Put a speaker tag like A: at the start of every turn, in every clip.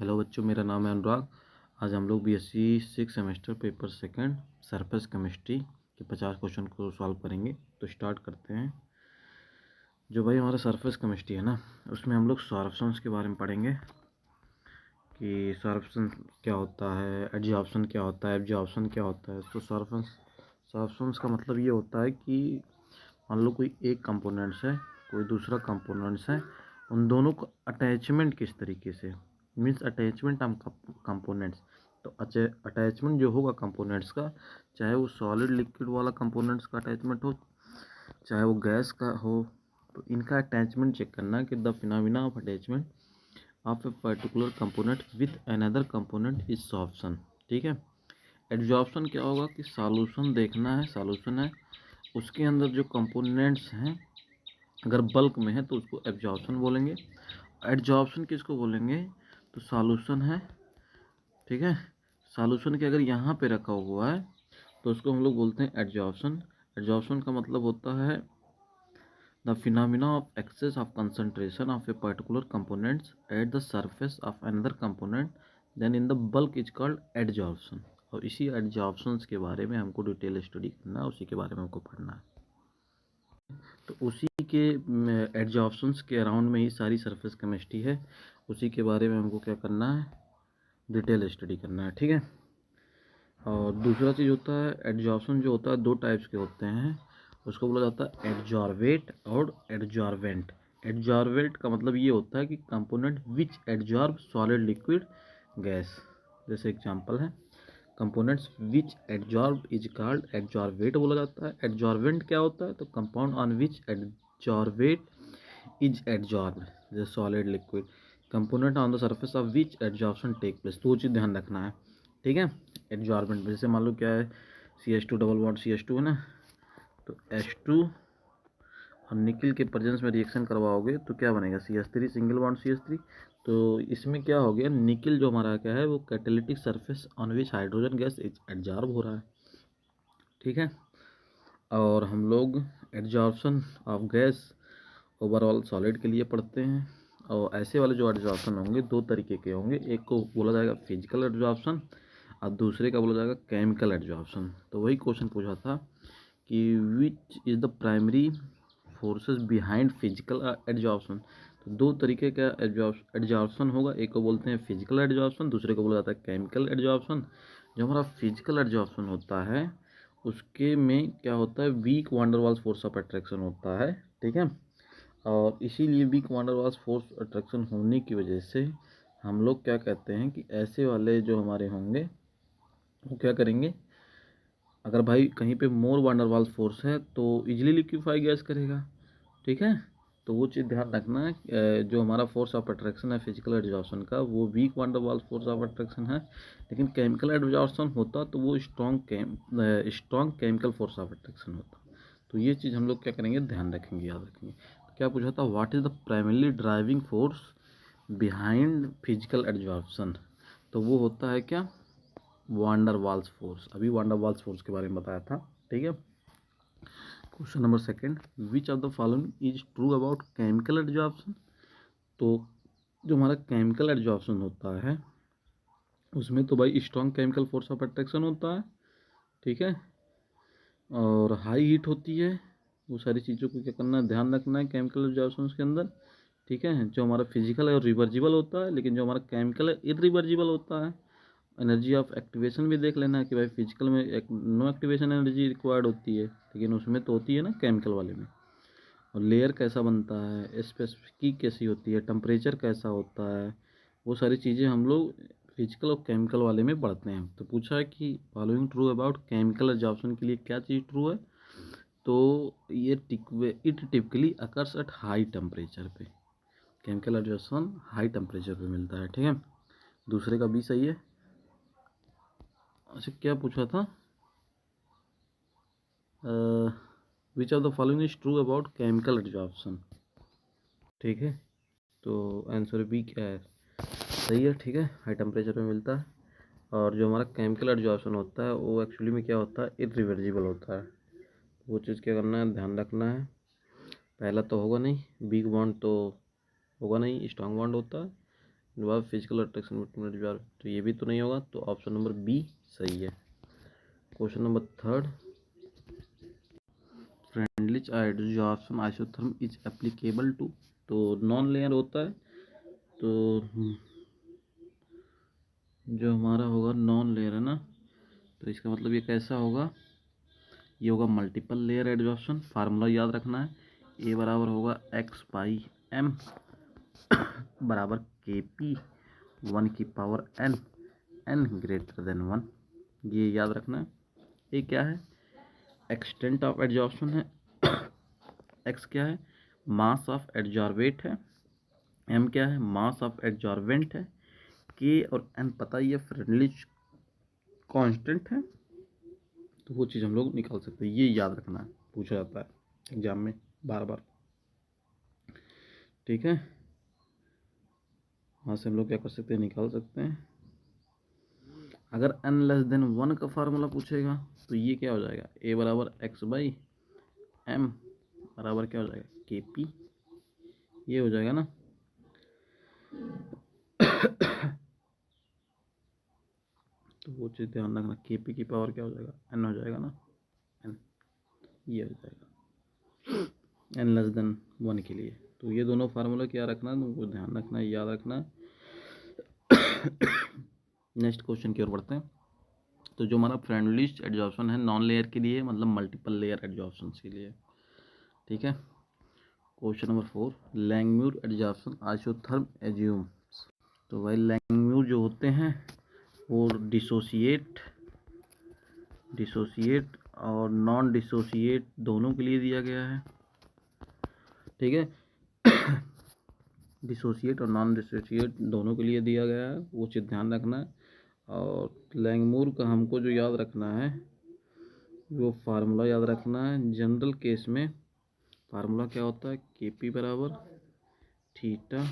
A: Hello बच्चों, मेरा नाम है अनुराग। आज हम लोग BSc 6 semester paper second surface chemistry के 50 क्वेश्चन को सॉल्व करेंगे। तो स्टार्ट करते हैं। जो भाई हमारा सरफेस केमिस्ट्री है ना, उसमें हम लोग सॉर्प्शंस के बारे में पढ़ेंगे कि सॉर्प्शन क्या होता है, एडजॉर्प्शन क्या होता है, एब्जॉर्प्शन क्या होता है। तो सॉर्प्शंस का मतलब ये होता है कि मान लो कोई एक कंपोनेंट्स है, कोई दूसरा कंपोनेंट्स है, उन दोनों को अटैचमेंट किस तरीके से, मीन्स अटैचमेंट ऑफ कंपोनेंट्स। तो अटैचमेंट जो होगा कंपोनेंट्स का, चाहे वो सॉलिड लिक्विड वाला कंपोनेंट्स का अटैचमेंट हो, चाहे वो गैस का हो, तो इनका अटैचमेंट चेक करना है कि the phenomena of attachment of a particular component with another component is solution. ठीक है। एब्जॉर्प्शन क्या होगा कि सॉल्यूशन देखना है, सॉल्यूशन है उसके अंदर जो कंपोनेंट्स हैं अगर बल्क में है तो उसको एब्जॉर्प्शन बोलेंगे। एडजॉर्प्शन किसको बोलेंगे, तो सॉल्यूशन है, ठीक है, सॉल्यूशन के अगर यहाँ पे रखा हुआ है तो उसको हम लोग बोलते हैं एडजॉर्प्शन। एडजॉर्प्शन का मतलब होता है the phenomena of excess of concentration of a particular components at the surface of another component than in the bulk is called adsorption. और इसी एडजॉर्प्शंस के बारे में हमको डिटेल स्टडी करना है, उसी के बारे में हमको पढ़ना है। तो उसी के एडजॉर्प्शंस के अराउंड में ही सारी सरफेस केमिस्ट्री है, उसी के बारे में हमको क्या करना है, डिटेल स्टडी करना है। ठीक है। और दूसरा चीज़ होता है एडजॉर्प्शन, जो होता है दो टाइप्स के होते हैं, उसको बोला जाता है एडजॉर्वेट और एडजॉर्वेंट। एडजॉर्वेट का मतलब ये होता है कि component which adsorb solid liquid gas. जैसे एग्जांपल है components which adsorb is called adsorbate बोला जाता है। एडजॉर्वेंट क्या होता है, तो compound on which adsorbate is adsorb जैसे solid liquid component on the surface of which adsorption take place. तो वो चीज़ ध्यान रखना है। ठीक है। एडजॉर्बेंट जैसे मान लो क्या है, CH2 डबल बॉन्ड CH2 है ना, तो H2 और निकिल के प्रेजेंस में रिएक्शन करवाओगे तो क्या बनेगा, CH3 सिंगल बॉन्ड CH3। तो इसमें क्या हो गया, निकिल जो हमारा क्या है वो catalytic surface on which hydrogen gas adsorb हो रहा है। ठीक है। और हम लोग adsorption of gas overall solid के लिए पढ़ते हैं। और ऐसे वाले जो एडजॉर्प्शन होंगे दो तरीके के होंगे, एक को बोला जाएगा फिजिकल एडजॉर्प्शन और दूसरे का बोला जाएगा केमिकल एडजॉर्प्शन। तो वही क्वेश्चन पूछा था कि which is the primary forces behind physical adsorption. तो दो तरीके का एडजॉर्प्शन होगा, एक को बोलते हैं फिजिकल एडजॉर्प्शन, दूसरे को बोला जाता है केमिकल एडजॉर्प्शन। जो हमारा फिजिकल एडजॉर्प्शन होता है उसके में क्या होता है, weak van der Waals force of attraction होता है। ठीक है। और इसीलिए weak van der Waals force attraction होने की वजह से हम लोग क्या कहते हैं कि ऐसे वाले जो हमारे होंगे वो क्या करेंगे, अगर भाई कहीं पे मोर वांडर वाल्स फोर्स है तो इजीली लिक्विफाई गैस करेगा। ठीक है। तो वो चीज़ ध्यान रखना है, जो हमारा फोर्स ऑफ अट्रैक्शन है फिजिकल एडजॉर्प्शन का वो weak van der Waals force of attraction है, लेकिन केमिकल एडजॉर्प्शन होता तो वो strong chemical force of attraction होता। तो ये चीज़ हम लोग क्या करेंगे, ध्यान रखेंगे, याद रखेंगे। तो क्या पूछा था, what is the primarily driving force behind physical adsorption. तो वो होता है क्या, वांडर वाल्स फोर्स। अभी वांडर वाल्स फोर्स के बारे में बताया था। ठीक है। Question number second, which of the following is true about chemical adsorption. तो जो हमारा केमिकल एडजॉर्प्शन होता है उसमें तो भाई strong chemical force of attraction होता है। ठीक है। और हाई हीट होती है। वो सारी चीज़ों को क्या करना है, ध्यान रखना है केमिकल एडजॉर्प्शन के अंदर। ठीक है। जो हमारा फिजिकल है और रिवर्जिबल होता है, लेकिन जो हमारा केमिकल है इरिवर्जिबल होता है। एनर्जी ऑफ एक्टिवेशन भी देख लेना है कि भाई फिजिकल में एक नो एक्टिवेशन एनर्जी रिक्वायर्ड होती है, लेकिन उसमें तो होती है ना केमिकल वाले में। और लेयर कैसा बनता है, स्पेसिफिक कैसी होती है, टेम्परेचर कैसा होता है, वो सारी चीज़ें हम लोग फिजिकल और केमिकल वाले में पढ़ते हैं। तो पूछा है कि following true about chemical absorption के लिए क्या चीज़ ट्रू है, तो ये it typically occurs at high temperature पे। केमिकल एब्जॉर्प्शन हाई टेम्परेचर पे मिलता है। ठीक है। दूसरे का भी सही है। अच्छा क्या पूछा था, विच of the following is true about chemical absorption. ठीक है। तो आंसर बी क्या है, सही है। ठीक है। हाई टेम्परेचर पे मिलता है। और जो हमारा केमिकल एब्जॉर्प्शन होता है वो एक्चुअली में क्या होता है, इरिवर्जिबल होता है। वो चीज़ क्या करना है, ध्यान रखना है। पहला तो होगा नहीं, वीक बॉन्ड तो होगा नहीं, स्ट्रॉन्ग बॉन्ड होता है। Verb physical attraction between adsorb, तो ये भी तो नहीं होगा, तो ऑप्शन नंबर बी सही है। Question number third, Freundlich adsorption isotherm is applicable to, तो नॉन लेयर होता है, तो जो हमारा होगा नॉन लेयर है ना, तो इसका मतलब ये कैसा होगा, ये होगा मल्टीपल लेयर एडजॉर्प्शन। फार्मूला याद रखना है, ए बराबर होगा एक्स बाई एम बराबर के पी 1 की power N, N greater than 1, ये याद रखना है। ये क्या है, एक्सटेंट ऑफ एडजॉर्प्शन है, एक्स क्या है, मास ऑफ एडजॉर्बेट है, एम क्या है, मास ऑफ एडजॉर्बेंट है, के और एन पता ही है फ्रेंडलिच कांस्टेंट है, तो वो चीज़ हम लोग निकाल सकते हैं, ये याद रखना है, पूछा जाता है एग्जाम में बार बार। ठीक है, वहाँ से हम लोग क्या कर सकते हैं, निकाल सकते हैं। अगर एन लेस देन 1 का फार्मूला पूछेगा तो ये क्या हो जाएगा, ए बराबर एक्स बाई एम बराबर क्या हो जाएगा, के पी, ये हो जाएगा ना। तो वो चीज़ ध्यान रखना, के पी की पावर क्या हो जाएगा, एन हो जाएगा ना, एन, ये हो जाएगा एन लेस देन 1 के लिए। तो ये दोनों फार्मूला क्या रखना है, तुमको ध्यान रखना है, याद रखना है। नेक्स्ट क्वेश्चन की ओर बढ़ते हैं। तो जो हमारा फ्रेंडलिस्ट एडजॉर्प्शन है नॉन लेयर के लिए, मतलब मल्टीपल लेयर एडजॉर्प्शन के लिए। ठीक है, question number 4, Langmuir adsorption isotherm assume, तो भाई लैंगम्यूर जो होते हैं वो डिसोसिएट और नॉन डिसोसिएट दोनों के लिए दिया गया है। ठीक है, डिसोसिएट और नॉन डिसोसिएट दोनों के लिए दिया गया है, वो चीज़ ध्यान रखना है। और लैंगम्यूर का हमको जो याद रखना है, वो फार्मूला याद रखना है। जनरल केस में फार्मूला क्या होता है, के पी बराबर थीटा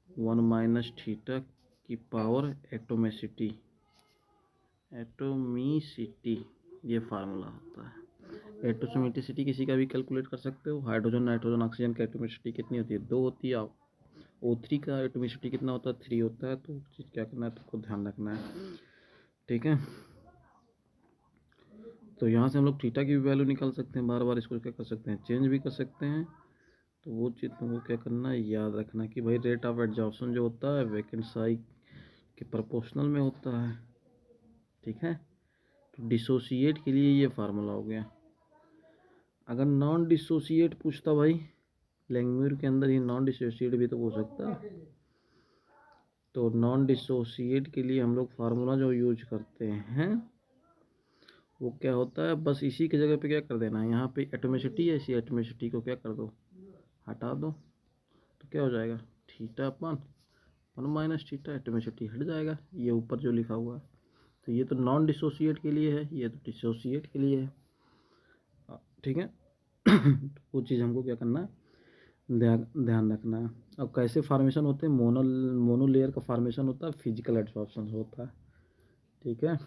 A: 1 माइनस थीटा की पावर एटोमिसिटी, ये फार्मूला होता है। एटोमिसिटी किसी का भी कैलकुलेट कर सकते हो, हाइड्रोजन नाइट्रोजन ऑक्सीजन की एटोमिसिटी कितनी होती है, 2 होती है। O3 का एटोमिसिटी कितना होता है, 3 होता है। तो चीज़ क्या करना है, तुमको ध्यान रखना है। ठीक है, तो यहाँ से हम लोग थीटा की भी वैल्यू निकाल सकते हैं, बार बार इसको क्या कर सकते हैं, चेंज भी कर सकते हैं। तो वो चीज़ तुमको क्या करना है, याद रखना कि भाई रेट ऑफ एडजॉर्प्शन जो होता है वैकेंट साइज के प्रोपोर्शनल में होता है। ठीक है, तो डिसोसिएट के लिए ये फार्मूला हो गया। अगर नॉन डिसोसिएट पूछता भाई, लैंगम्यूर के अंदर ही नॉन डिसोसिएट भी तो हो सकता है, तो नॉन डिसोसिएट के लिए हम लोग फार्मूला जो यूज करते हैं वो क्या होता है, बस इसी की जगह पे क्या कर देना है, यहाँ पे एटोमिसिटी है, इसी एटोमिसिटी को क्या कर दो, हटा दो, तो क्या हो जाएगा, थीटा अपन 1 माइनस थीटा, एटोमिसिटी हट जाएगा, ये ऊपर जो लिखा हुआ है। तो ये तो नॉन डिसोसिएट के लिए है, ये तो डिसोसिएट के लिए है। ठीक है, तो वो चीज़ हमको क्या करना है, ध्यान रखना है। अब कैसे फार्मेशन होते हैं, मोनो लेयर का फार्मेशन होता है, फिजिकल एडसॉर्प्शन होता है। ठीक है,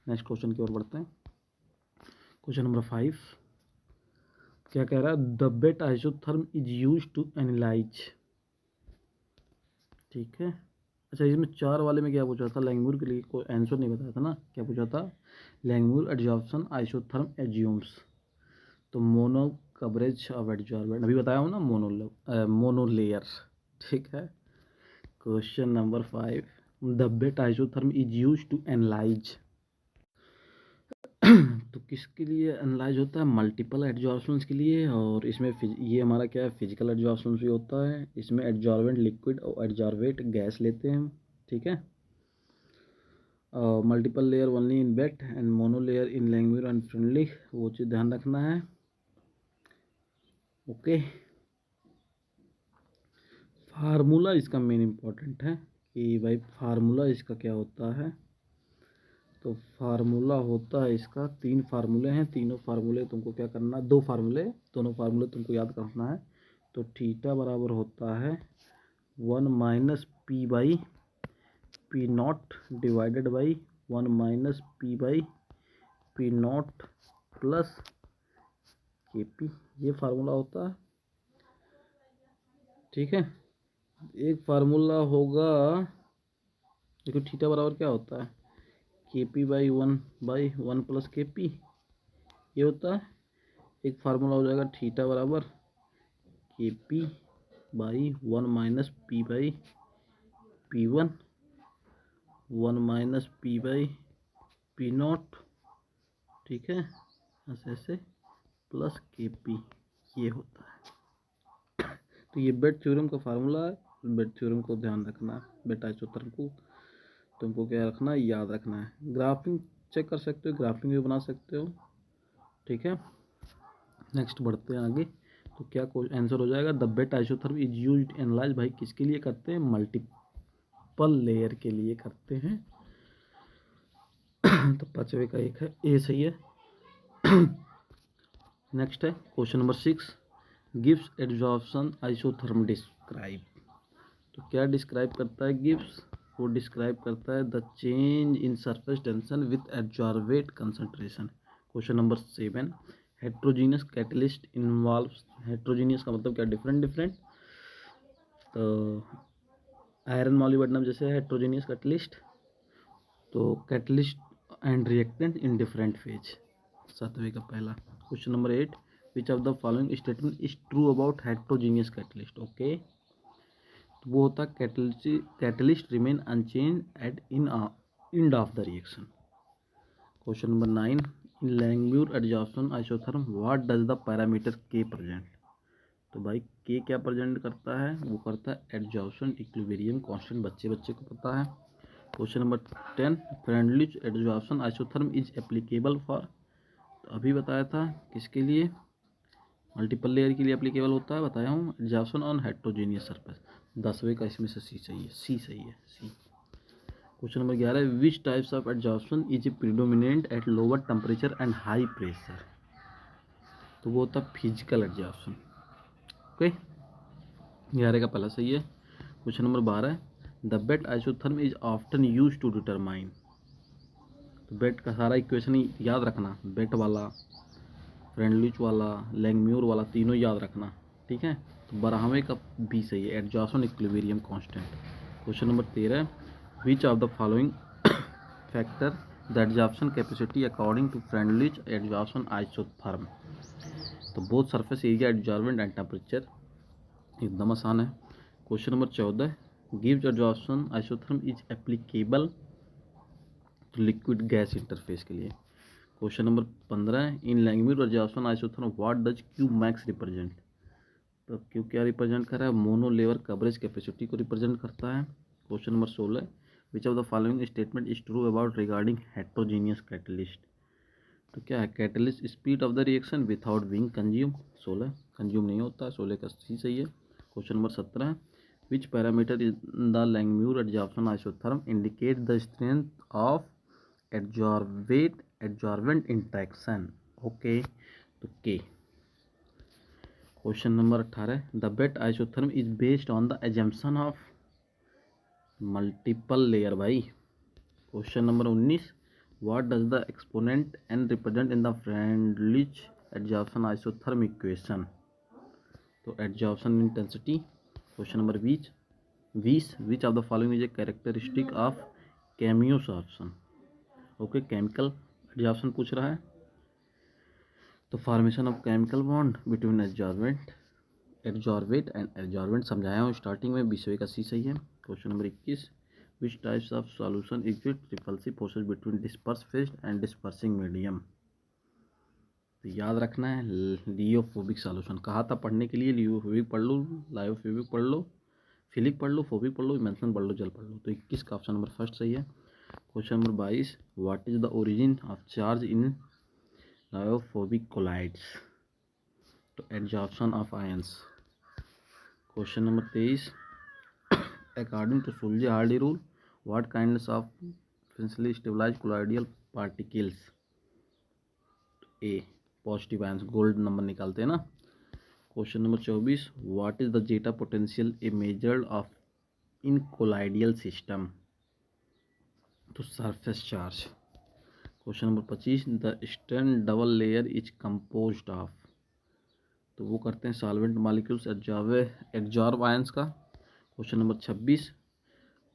A: नेक्स्ट क्वेश्चन की ओर बढ़ते हैं। क्वेश्चन नंबर 5 क्या कह रहा है, the BET isotherm is use to analyse. ठीक है, अच्छा इसमें 4 वाले में क्या पूछा था, लैंगम्यूर के लिए कोई आंसर नहीं बताया था ना, क्या पूछा था, लैंगम्यूर एडजॉर्प्शन आइसोथर्म एज्यूम्स, तो मोनो कवरेज ऑफ एडजॉर्बेंट अभी बताया हूँ ना, मोनो लेयर। ठीक है, question number 5, the BET isotherm is use to analyse, तो किसके लिए एनालाइज होता है, मल्टीपल एडजॉर्प्शंस के लिए। और इसमें ये हमारा क्या है, फिजिकल एडजॉर्प्शंस भी होता है, इसमें एडजॉर्बेंट लिक्विड और एडजॉर्बेट गैस लेते हैं हम। ठीक है, multiple layer only in BET and mono layer in Langmuir and Freundlich, वो चीज़ ध्यान रखना है। ओके, फार्मूला इसका मेन इम्पॉर्टेंट है कि भाई फार्मूला इसका क्या होता है, तो फार्मूला होता है इसका 3 फार्मूले हैं, तीनों फार्मूले तुमको क्या करना है, 2 फार्मूले, दोनों फार्मूले तुमको याद करना है। तो थीटा बराबर होता है 1 minus P by P not divided by 1 minus P by P not plus के पी, ये फार्मूला होता है। ठीक है, एक फार्मूला होगा, देखो थीटा बराबर क्या होता है, के पी बाई वन प्लस के पी, ये होता है। एक फार्मूला हो जाएगा थीटा बराबर के P by one minus P by P one minus P by P not, ठीक है, ऐसे प्लस के पी, ये होता है। तो ये बेट थ्योरम का फार्मूला है। बेट थ्योरम को ध्यान रखना है, बेटा आइसोथर्म को तुमको क्या रखना है, याद रखना है। ग्राफिंग चेक कर सकते हो, ग्राफिंग भी बना सकते हो, ठीक है। नेक्स्ट बढ़ते हैं आगे। तो क्या आंसर हो जाएगा, the BET isotherm is used analyse, भाई किसके लिए करते हैं, मल्टीपल लेयर के लिए करते हैं। तो पांचवे का एक है, ए सही है। नेक्स्ट है question number 6, Gibbs adsorption isotherm describe. तो क्या डिस्क्राइब करता है गिब्स, वो डिस्क्राइब करता है the change in surface tension with adsorbate concentration. Question number 7, heterogeneous catalyst involves, heterogeneous का मतलब क्या, डिफरेंट। तो आयरन मॉलिब्डेनम जैसे हेट्रोजीनियस कैटलिस्ट, तो catalyst and reactant in different phase, सातवें का पहला। Question number 8, which of the following statement is true about heterogeneous catalyst. Okay, तो वो होता है catalyst remain unchange at in end of the reaction. Question number 9, in Langmuir adsorption isotherm what does the parameter K present. तो भाई के क्या present करता है, वो करता है एडजॉर्प्शन इक्विलिब्रियम कांस्टेंट, बच्चे को पता है। Question number 10, Freundlich adsorption isotherm is applicable for, तो अभी बताया था किसके लिए, मल्टीपल लेयर के लिए एप्लीकेबल होता है, बताया हूँ, एडजॉर्प्शन ऑन हेट्रोजीनियस सरफेस। 10वें का इसमें से सी सही है, सी सही है, C. Question number 11, which types of adsorption is predominant at lower temperature and high pressure. तो वो होता है फिजिकल एडजॉर्प्शन। ओके, 11 का पहला सही है। Question number 12, the BET isotherm is often use to determine. तो बेट का सारा इक्वेशन ही याद रखना, बेट वाला, फ्रेंडलिच वाला, लैंगम्यूर वाला, तीनों याद रखना, ठीक है। तो 12वें का बी सही है, adsorption equilibrium constant. Question number 13, which of the following factor the adsorption capacity according to Freundlich adsorption isotherm. तो both surface area adsorbent and temperature, एकदम आसान है। Question number 14, gives adsorption isotherm is applicable to liquid gas interface के लिए। Question number 15, in Langmuir adsorption isotherm what does Q max represent. तो Q क्या represent कर रहा है, मोनो लेवल कवरेज कैपेसिटी को रिप्रेजेंट करता है। Question number 16, which of the following statement is true about regarding heterogeneous catalyst. तो क्या है, catalyst speed of the reaction without being consume, 16 consume नहीं होता, 16 का सी सही है। Question number 17, which parameter in the Langmuir adsorption isotherm indicate the strength of adsorbent interaction. Okay, तो K. Question number 18, the BET isotherm is based on the assumption of multiple layer, भाई। Question number 19, what does the exponent N represent in the Freundlich adsorption isotherm equation. तो adsorption intensity. Question number 20, which of the following is a characteristic of chemisorption. Okay, chemical adsorption पूछ रहा है, तो formation of chemical bond between adsorbate and adsorbent समझाया हूँ starting में, 20वें का सी सही है। Question number 21, which types of solution exist repulsive forces between disperse phase and dispersing medium. तो याद रखना है लियोफोबिक सॉल्यूशन, कहा था पढ़ने के लिए, लियोफोबिक पढ़ लो, लायोफोबिक पढ़ लो, फिलिक पढ़ लो, फोबिक पढ़ लो, इमेंशन पढ़ लो, जल पढ़ लो। तो 21 का ऑप्शन नंबर फर्स्ट सही है। Question number 22, what is the origin of charge in lyophobic colloids. तो adsorption of ions. Question number 23, according to Schulze Hardy rule what kinds of physically stabilized colloidal particles. A positive ions, gold number निकालते हैं ना। Question number 24, what is the zeta potential a measured of in colloidal system. तो surface charge. Question number 25, the Stern double layer is composed of. तो वो करते हैं solvent molecules absorb ions का। Question number 26,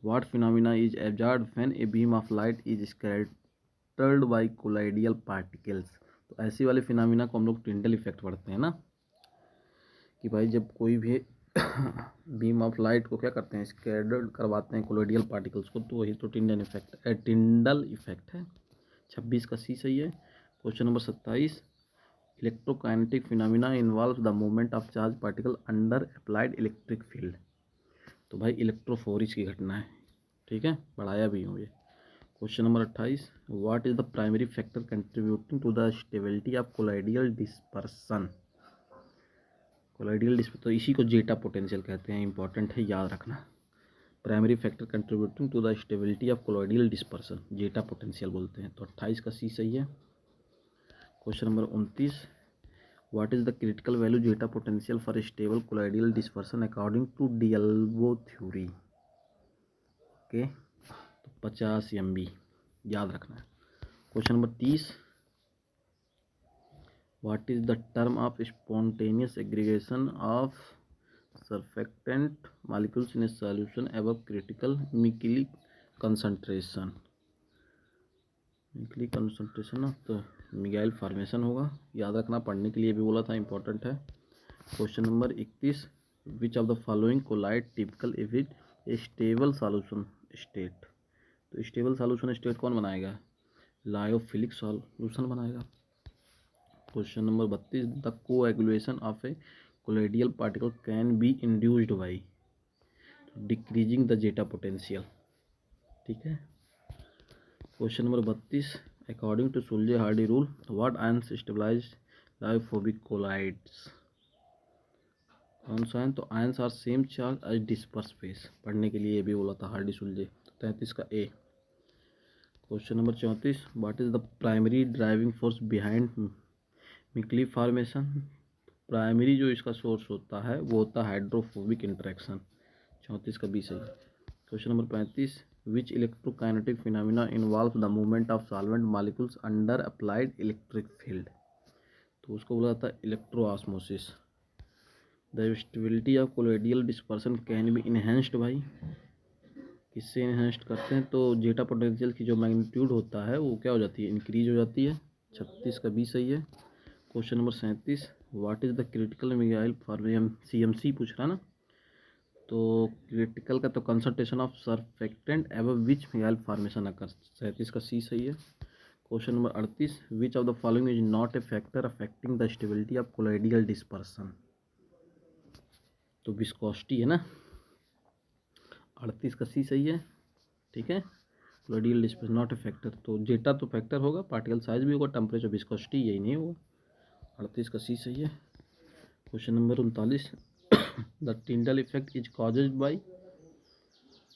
A: what phenomena is absorbed when a beam of light is scattered by colloidal particles. तो ऐसी वाले phenomena को हम लोग टिंडल इफेक्ट पढ़ते हैं ना, कि भाई जब कोई भी बीम ऑफ लाइट को क्या करते हैं, स्कैटर्ड करवाते हैं कोलाइडियल पार्टिकल्स को, तो वही तो टिंडल इफेक्ट है। 26 का सी सही है। Question number 27, electrokinetic phenomena involve the movement of charge particle under applied electric field. तो भाई इलेक्ट्रोफोरिस की घटना है, ठीक है, पढ़ाया भी हूँ ये। Question number 28, what is the primary factor contributing to the stability of colloidal dispersion. Colloidal dispersion, तो इसी को जेटा पोटेंशियल कहते हैं, इंपॉर्टेंट है, याद रखना। Primary factor contributing to the stability of colloidal dispersion, zeta potential बोलते हैं। तो 28 का सी सही है। Question number 29, what is the critical value zeta potential for stable colloidal dispersion according to DLVO theory. Okay, तो 50 MB याद रखना है। Question number 30, what is the term of spontaneous aggregation of surfactant molecules in a solution above critical Micheli concentration। Micelle concentration ना, तो मिगाइल formation होगा, याद रखना, पढ़ने के लिए भी बोला था, इंपॉर्टेंट है। Question number 31, which of the following colloid typical if it a stable solution state. तो स्टेबल सॉल्यूशन स्टेट कौन बनाएगा, लायोफिलिक सॉल्यूशन बनाएगा। Question number 32, the coagulation of a colloidal particle can be induced by decreasing the zeta potential, ठीक है। Question number 32, according to Schulze Hardy rule what ions stabilize lyophobic colloids. कौन सा है, तो ions are same charge as disperse phase, पढ़ने के लिए ये भी बोला था हार्डी सुल्जे। 33 का A. Question number 34, what is the primary driving force behind micelle formation. Primary जो इसका सोर्स होता है वो होता है हाइड्रोफोबिक इंटरेक्शन। 34 का बी सही। Question number 35, which electrokinetic phenomena involve the movement of solvent molecules under applied electric field. तो उसको बोला जाता है electroosmosis. The stability of colloidal dispersion can be enhanced by, किससे इनहेंस्ड करते हैं, तो जेटा पोटेंशियल की जो मैग्नीट्यूड होता है वो क्या हो जाती है, इंक्रीज हो जाती है। 36 का बी सही है। Question number 37, what is the critical micelle formation, CMC पूछ रहा ना, तो क्रिटिकल का तो concentration of surfactant above which micelle formation occur. 37 का सी सही है। Question number 38, which of the following is not a factor affecting the stability of colloidal dispersion. तो विस्कोसिटी है ना, 38 का सी सही है, ठीक है। Colloidal dispersion not a factor, तो जेटा तो फैक्टर होगा, पार्टिकल साइज भी होगा, टेम्परेचर विस्कोसिटी यही नहीं होगा। 38 का सी सही है। Question number 39, the Tyndall effect is caused by,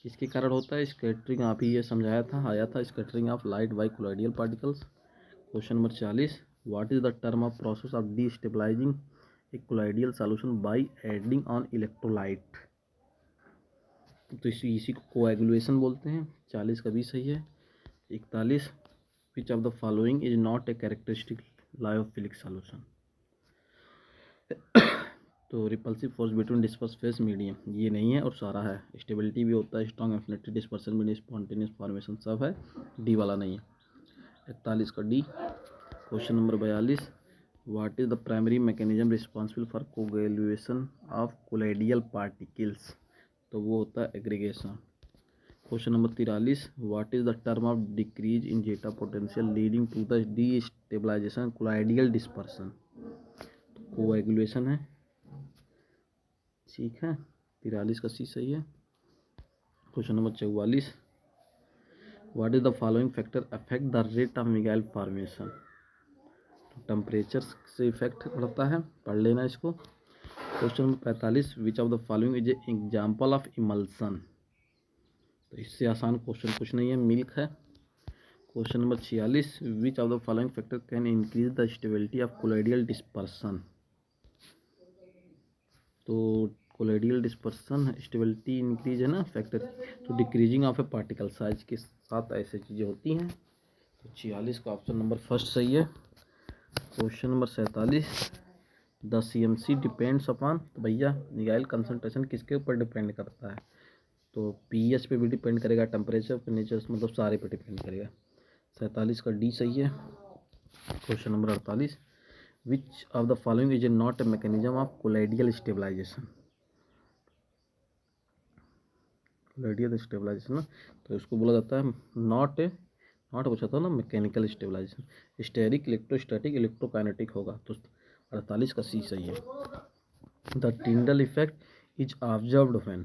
A: किसके कारण होता है, स्कैटरिंग, आप ही ये समझाया था, आया था, scattering of light by colloidal particles. Question number 40, what is the term of process of destabilizing a colloidal solution by adding on electrolyte. तो इसी को कोएगुलेशन बोलते हैं। 40 का भी सही है। 41, which of the following is not a characteristic lyophilic solution. तो repulsive force between disperse phase medium ये नहीं है और सारा है। स्टेबिलिटी भी होता है, strong affinity, dispersion medium, spontaneous formation सब है, डी वाला नहीं है। 41 का D. Question number 42, what is the primary mechanism responsible for coagulation of colloidal particles. तो वो होता है aggregation. Question number 43, what is the term of decrease in zeta potential leading to the destabilization colloidal dispersion. Coagulation है, ठीक है। 43 का C सही है। Question number 44, what is the following factor affect the rate of micelle formation. तो temperature से effect पड़ता है, पढ़ लेना इसको। Question number 45, which of the following is a example of emulsion. तो इससे आसान क्वेश्चन कुछ नहीं है, मिल्क है। Question number 46, which of the following factor can increase the stability of colloidal dispersion. तो कोलाइडियल डिस्पर्सन स्टेबिलिटी इंक्रीज है ना फैक्टर, तो decreasing of a particle size के साथ ऐसे चीज़ें होती हैं। तो 46 का ऑप्शन नंबर फर्स्ट सही है। Question number 47, the CMC depends upon, तो भैया मिगाइल कंसंट्रेशन किसके ऊपर डिपेंड करता है, तो pH पे भी डिपेंड करेगा, टेम्परेचर पे, नेचर, मतलब सारे पे डिपेंड करेगा। 47 का डी सही है। Question number 48, which of the following is not a mechanism of colloidal stabilisation. Colloidal stabilisation ना, तो इसको बोला जाता है नॉट पूछा था ना, mechanical stabilization. Steric, electrostatic, electrokinetic होगा, तो 48 का सी सही है। The Tyndall effect is observed when,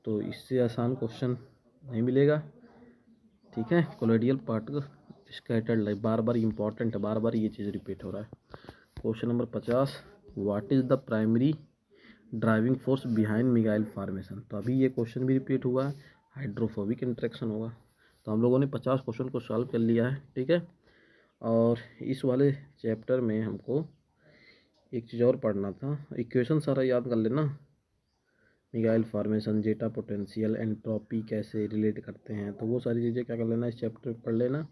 A: तो इससे आसान क्वेश्चन नहीं मिलेगा, ठीक है। कोलोइडियल पार्टिकल स्कैटर्ड लाइट, बार बार इंपॉर्टेंट है, बार बार ये चीज़ रिपीट हो रहा है। Question number 50, what is the primary driving force behind micelle formation, तो अभी ये क्वेश्चन भी रिपीट हुआ है, हाइड्रोफोबिक इंटरेक्शन होगा। तो हम लोगों ने 50 क्वेश्चन को सॉल्व कर लिया है, ठीक है। और इस वाले चैप्टर में हमको एक चीज़ और पढ़ना था, इक्वेशन सारा याद कर लेना, मिगाइल फॉर्मेशन, जेटा पोटेंशियल, एंट्रोपी कैसे रिलेट करते हैं, तो वो सारी चीज़ें क्या कर लेना, इस चैप्टर में पढ़ लेना,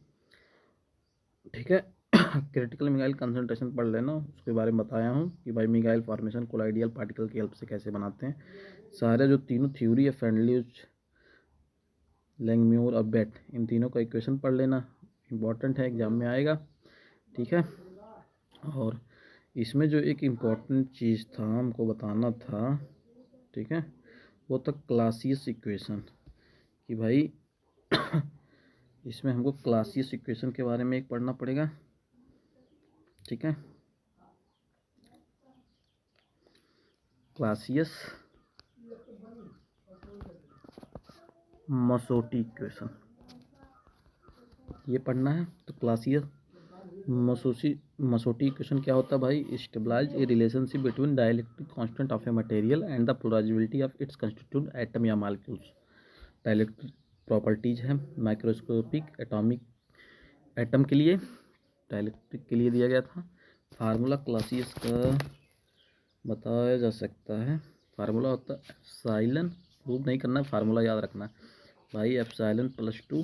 A: ठीक है। क्रिटिकल मिगाइल कंसंट्रेशन पढ़ लेना, उसके बारे में बताया हूँ कि भाई मिगाइल फॉर्मेशन कोलाइडियल पार्टिकल की हेल्प से कैसे बनाते हैं। सारे जो तीनों थ्योरी है, फेंडलिच, लैंगम्यूर और बेट, इन तीनों का इक्वेशन पढ़ लेना, इम्पॉर्टेंट है, एग्जाम में आएगा, ठीक है। और इसमें जो एक इम्पॉर्टेंट चीज़ था हमको बताना था, ठीक है, वो था क्लासियस इक्वेशन, कि भाई इसमें हमको क्लासियस इक्वेशन के बारे में एक पढ़ना पड़ेगा, ठीक है। क्लासियस मसोटी इक्वेशन ये पढ़ना है। तो क्लासियस मसोटी इक्वेशन क्या होता है भाई, stabilise a relationship between dielectric constant of a material and the polarisability of its constitute atom या मॉलिक्यूल्स। डाइलेक्ट्रिक प्रॉपर्टीज है माइक्रोस्कोपिक एटॉमिक एटम के लिए, डाइलेक्ट्रिक के लिए दिया गया था। फार्मूला क्लासियस का बताया जा सकता है, फार्मूला होता है एप्सिलॉन, प्रूव नहीं करना, फार्मूला याद रखना भाई, एप्सिलॉन +2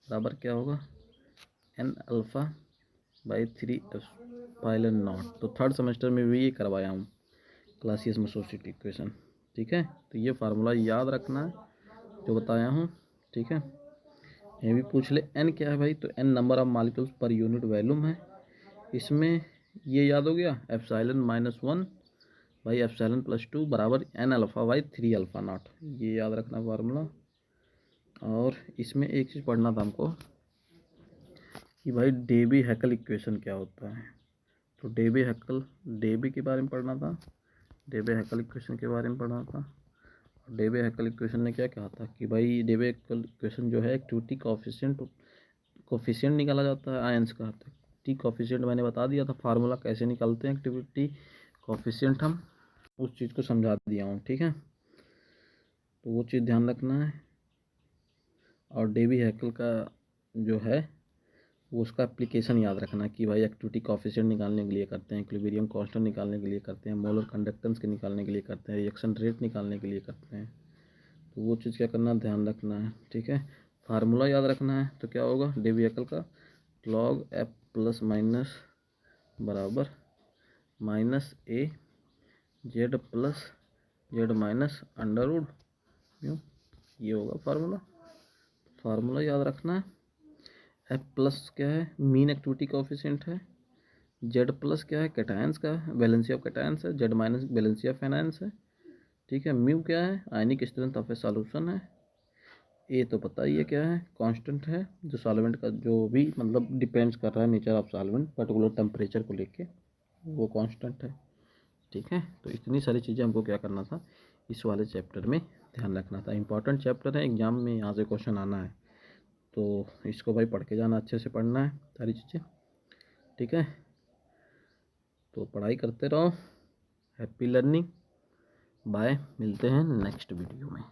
A: बराबर क्या होगा, n alpha by 3 epsilon not. तो थर्ड सेमेस्टर में भी ये करवाया हूँ, क्लासियस मसोटी इक्वेशन, ठीक है। तो ये फार्मूला याद रखना है जो बताया हूँ, ठीक है। ये भी पूछ ले, n क्या है भाई, तो n number of molecules per unit volume है, इसमें ये याद हो गया, एप्सिलॉन -1 भाई एप्सिलॉन +2 बराबर n alpha by 3 alpha not, ये याद रखना फार्मूला। और इसमें एक चीज़ पढ़ना था हमको कि भाई डेबी हैकल इक्वेशन क्या होता है, तो डेबी के बारे में पढ़ना था, डेबी हैकल इक्वेशन के बारे में पढ़ना था। और डेबी हैकल इक्वेशन ने क्या कहा था कि भाई डेबी हैकल इक्वेशन जो है एक्टिविटी कोफिशिएंट निकाला जाता है आयंस का, एक्टिविटी कोफिशिएंट मैंने बता दिया था, फार्मूला कैसे निकालते हैं एक्टिविटी कोफिशिएंट, हम उस चीज़ को समझा दिया हूँ, ठीक है। तो वो चीज़ ध्यान रखना है। और डेबी हैकल का जो है वो उसका एप्लीकेशन याद रखना कि भाई एक्टिविटी कोफिशिएंट निकालने के लिए करते हैं, इक्विलिब्रियम कांस्टेंट निकालने के लिए करते हैं, मोलर कंडक्टेंस के निकालने के लिए करते हैं, रिएक्शन रेट निकालने के लिए करते हैं। तो वो चीज़ क्या करना, ध्यान रखना है, ठीक है। फार्मूला याद रखना है, तो क्या होगा डेबी हैकल का, log f प्लस माइनस बराबर -a z plus z minus under root mu, ये होगा फार्मूला याद रखना है। एफ प्लस क्या है, मीन एक्टिविटी कोफिशिएंट है, जेड प्लस क्या है, कैटायंस का है, वैलेंसी ऑफ कैटायंस है, Z minus valency of anions है, ठीक है। म्यू क्या है, आयनिक स्ट्रेंथ ऑफ ए सॉल्यूशन है। ए तो पता ही है क्या है, कांस्टेंट है, जो सॉल्वेंट का जो भी मतलब डिपेंड्स कर रहा है nature of solvent particular temperature को लेके, वो कांस्टेंट है, ठीक है। तो इतनी सारी चीज़ें हमको क्या करना था, इस वाले चैप्टर में ध्यान रखना था। इंपॉर्टेंट चैप्टर है, एग्जाम में यहाँ से क्वेश्चन आना है, तो इसको भाई पढ़ के जाना, अच्छे से पढ़ना है सारी चीज़ें, ठीक है। तो पढ़ाई करते रहो, हैप्पी लर्निंग, बाय, मिलते हैं नेक्स्ट वीडियो में।